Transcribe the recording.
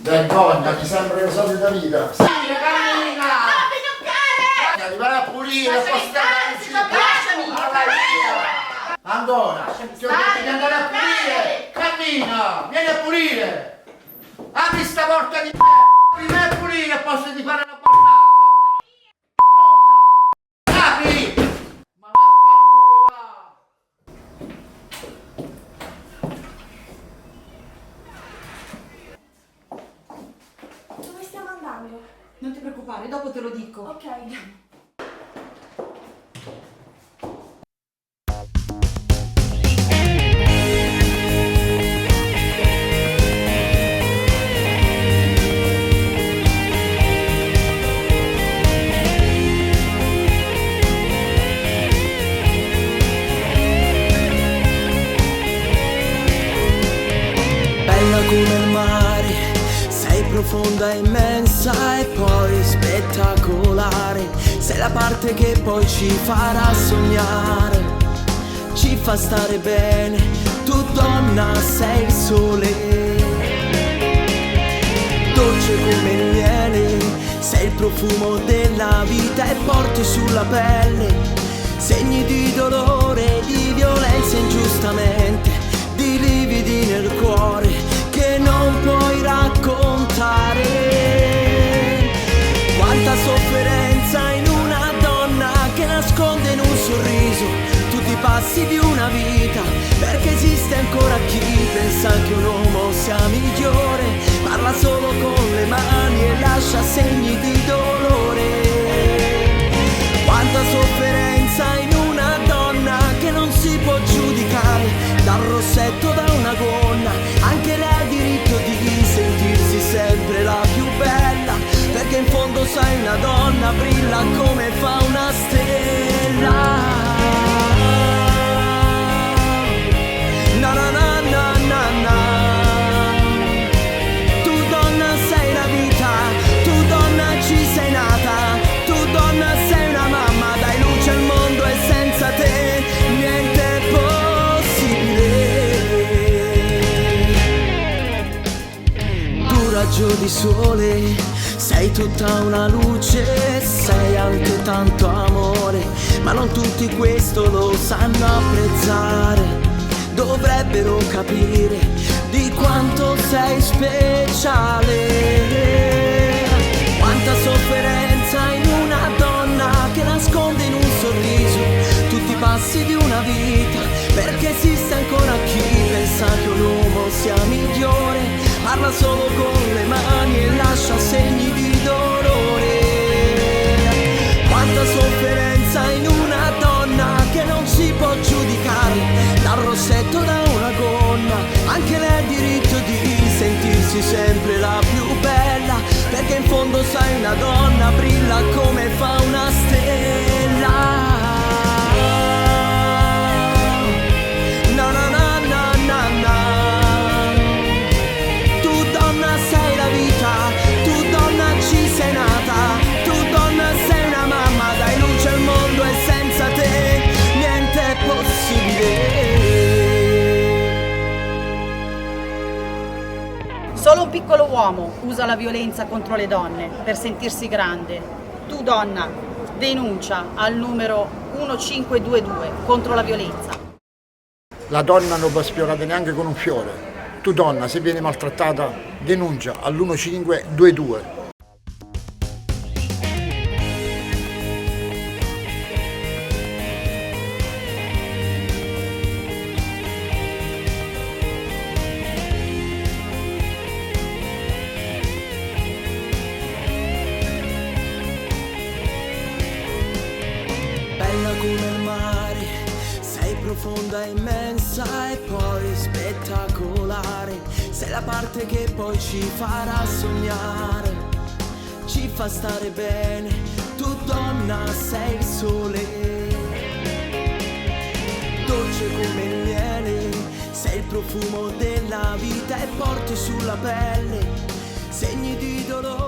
Vergogna, ti sembra la solita vita. Sì, cammina! Vai a pulire, poi ancora, ti ho detto di andare a pulire! Cammina! Vieni a pulire! Apri sta porta di merda! Prima a pulire e posso di fare la portaccia! Apri! Ma vaffanculo va! Dove stiamo andando? Non ti preoccupare, dopo te lo dico. Ok, andiamo. Bella come il mare, sei profonda e immensa e poi spettacolare. Sei la parte che poi ci farà sognare, ci fa stare bene. Tu donna sei il sole, dolce come il miele. Sei il profumo della vita e porti sulla pelle segni di dolore, di violenza ingiustamente, di lividi nel cuore che non puoi raccontare. Quanta sofferenza in una donna che nasconde in un sorriso tutti i passi di una vita, perché esiste ancora chi pensa che un uomo sia migliore, parla solo con le mani e lascia segni di dolore. Quanta sofferenza in una donna che non si può giudicare dal rossetto, da una gonna. Anche lei ha diritto di sentirsi sempre la più bella, perché in fondo sai una donna brilla come fa una stella. Na na na na na na. Tu donna sei la vita, tu donna ci sei nata, tu donna sei una mamma, dai luce al mondo e senza te niente è possibile. Tu raggio di sole, sei tutta una luce, sei anche tanto amore, ma non tutti questo lo sanno apprezzare. Dovrebbero capire di quanto sei speciale. Quanta sofferenza in una donna che nasconde in un sorriso tutti i passi di una vita, perché esiste ancora chi pensa che un uomo sia migliore, parla solo con le mani e lascia segni di dolore. Quanta sofferenza in una donna che non si può giudicare dal rossetto, da una gonna. Anche lei ha diritto di sentirsi sempre la più bella, perché in fondo sai una donna brilla come fa una stella. Na na na na na na. Tu donna sei la vita, tu donna ci sei nata, tu donna sei una mamma, dai luce al mondo e senza te niente è possibile. Solo un piccolo uomo usa la violenza contro le donne per sentirsi grande. Tu donna denuncia al numero 1522 contro la violenza. La donna non va sfiorata neanche con un fiore. Tu donna, se vieni maltrattata, denuncia all'1522. Bella come il mare, sei profonda e immensa e poi spettacolare. Sei la parte che poi ci farà sognare, ci fa stare bene. Tu donna sei il sole, dolce come il miele. Sei il profumo della vita e porti sulla pelle segni di dolore.